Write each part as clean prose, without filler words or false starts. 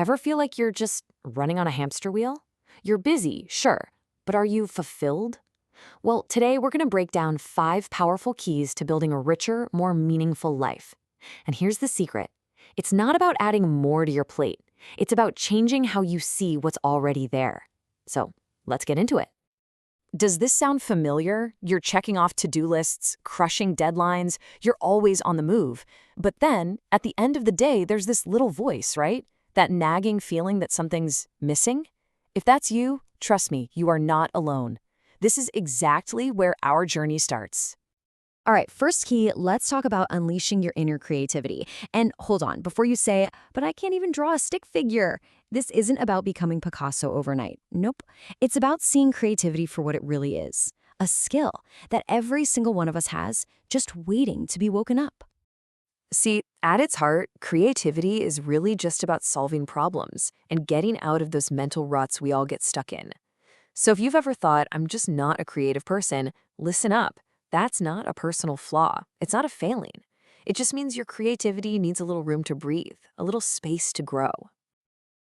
Ever feel like you're just running on a hamster wheel? You're busy, sure, but are you fulfilled? Well, today we're going to break down 5 powerful keys to building a richer, more meaningful life. And here's the secret. It's not about adding more to your plate. It's about changing how you see what's already there. So, let's get into it. Does this sound familiar? You're checking off to-do lists, crushing deadlines, you're always on the move. But then, at the end of the day, there's this little voice, right? That nagging feeling that something's missing? If that's you, trust me, you are not alone. This is exactly where our journey starts. All right, first key, let's talk about unleashing your inner creativity. And hold on, before you say, but I can't even draw a stick figure. This isn't about becoming Picasso overnight. Nope. It's about seeing creativity for what it really is. A skill that every single one of us has, just waiting to be woken up. See, at its heart, creativity is really just about solving problems and getting out of those mental ruts we all get stuck in. So if you've ever thought, I'm just not a creative person, listen up. That's not a personal flaw. It's not a failing. It just means your creativity needs a little room to breathe, a little space to grow.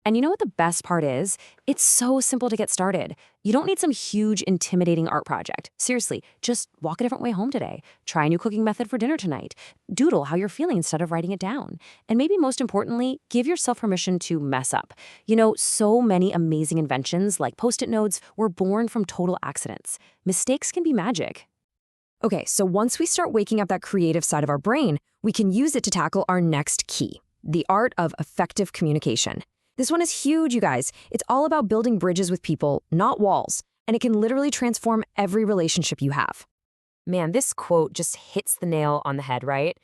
And you know what the best part is? It's so simple to get started. You don't need some huge, intimidating art project. Seriously, just walk a different way home today. Try a new cooking method for dinner tonight. Doodle how you're feeling instead of writing it down. And maybe most importantly, give yourself permission to mess up. You know, so many amazing inventions like Post-it notes were born from total accidents. Mistakes can be magic. Okay, so once we start waking up that creative side of our brain, we can use it to tackle our next key, the art of effective communication. This one is huge, you guys. It's all about building bridges with people, not walls, and it can literally transform every relationship you have. Man, this quote just hits the nail on the head, right?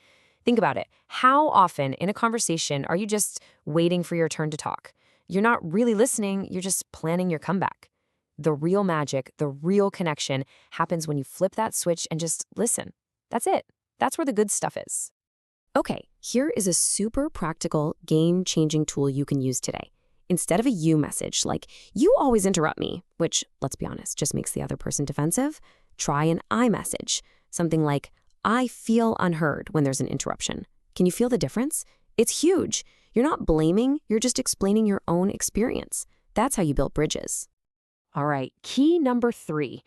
Think about it. How often in a conversation are you just waiting for your turn to talk? You're not really listening, you're just planning your comeback. The real magic, the real connection happens when you flip that switch and just listen. That's it. That's where the good stuff is. Okay, here is a super practical, game-changing tool you can use today. Instead of a you message, like, you always interrupt me, which, let's be honest, just makes the other person defensive, try an I message. Something like, I feel unheard when there's an interruption. Can you feel the difference? It's huge. You're not blaming, you're just explaining your own experience. That's how you build bridges. All right, key number 3.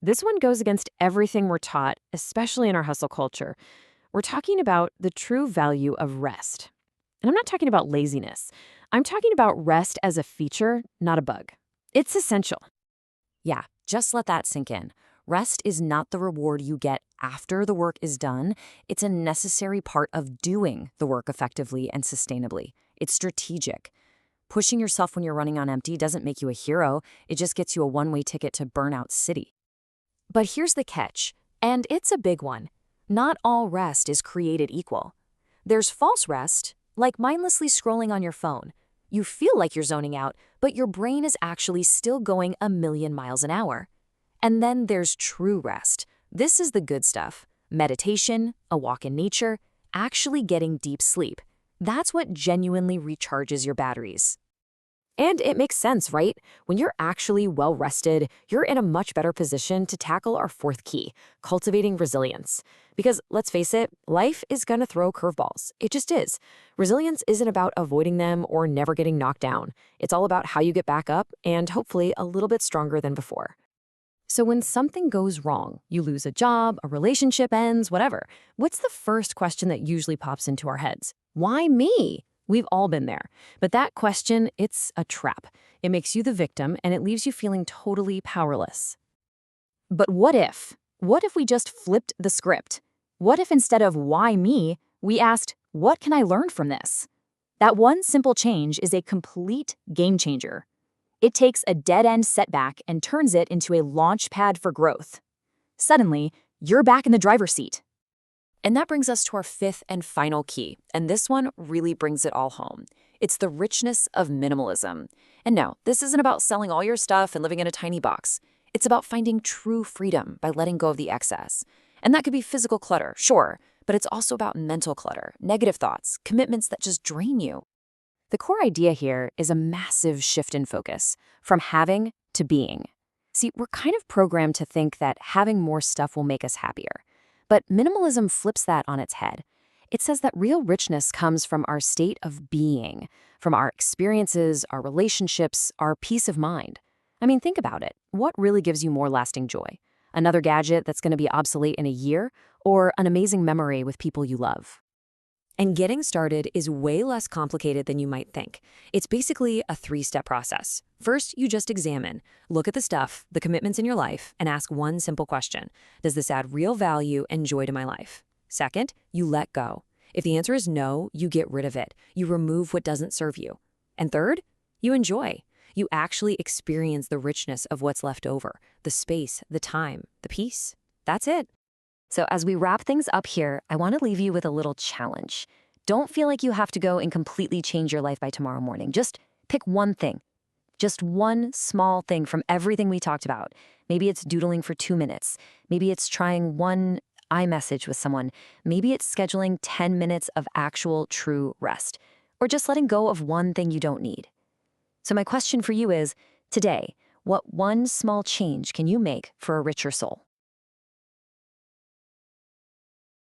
This one goes against everything we're taught, especially in our hustle culture. We're talking about the true value of rest. And I'm not talking about laziness. I'm talking about rest as a feature, not a bug. It's essential. Yeah, just let that sink in. Rest is not the reward you get after the work is done. It's a necessary part of doing the work effectively and sustainably. It's strategic. Pushing yourself when you're running on empty doesn't make you a hero. It just gets you a one-way ticket to burnout city. But here's the catch, and it's a big one. Not all rest is created equal. There's false rest, like mindlessly scrolling on your phone. You feel like you're zoning out, but your brain is actually still going a million miles an hour. And then there's true rest. This is the good stuff. Meditation, a walk in nature, actually getting deep sleep. That's what genuinely recharges your batteries. And it makes sense, right? When you're actually well-rested, you're in a much better position to tackle our 4th key, cultivating resilience. Because let's face it, life is gonna throw curveballs. It just is. Resilience isn't about avoiding them or never getting knocked down. It's all about how you get back up and hopefully a little bit stronger than before. So when something goes wrong, you lose a job, a relationship ends, whatever, what's the first question that usually pops into our heads? Why me? We've all been there. But that question, it's a trap. It makes you the victim and it leaves you feeling totally powerless. But what if? What if we just flipped the script? What if instead of why me, we asked, what can I learn from this? That one simple change is a complete game changer. It takes a dead-end setback and turns it into a launch pad for growth. Suddenly, you're back in the driver's seat. And that brings us to our 5th and final key, and this one really brings it all home. It's the richness of minimalism. And no, this isn't about selling all your stuff and living in a tiny box. It's about finding true freedom by letting go of the excess. And that could be physical clutter, sure, but it's also about mental clutter, negative thoughts, commitments that just drain you. The core idea here is a massive shift in focus, from having to being. See, we're kind of programmed to think that having more stuff will make us happier. But minimalism flips that on its head. It says that real richness comes from our state of being, from our experiences, our relationships, our peace of mind. I mean, think about it. What really gives you more lasting joy? Another gadget that's going to be obsolete in a year, or an amazing memory with people you love? And getting started is way less complicated than you might think. It's basically a 3-step process. First, you just examine. Look at the stuff, the commitments in your life, and ask one simple question. Does this add real value and joy to my life? Second, you let go. If the answer is no, you get rid of it. You remove what doesn't serve you. And third, you enjoy. You actually experience the richness of what's left over, the space, the time, the peace. That's it. So as we wrap things up here, I want to leave you with a little challenge. Don't feel like you have to go and completely change your life by tomorrow morning. Just pick one thing. Just one small thing from everything we talked about. Maybe it's doodling for 2 minutes. Maybe it's trying one iMessage with someone. Maybe it's scheduling 10 minutes of actual true rest. Or just letting go of one thing you don't need. So my question for you is, today, what one small change can you make for a richer soul?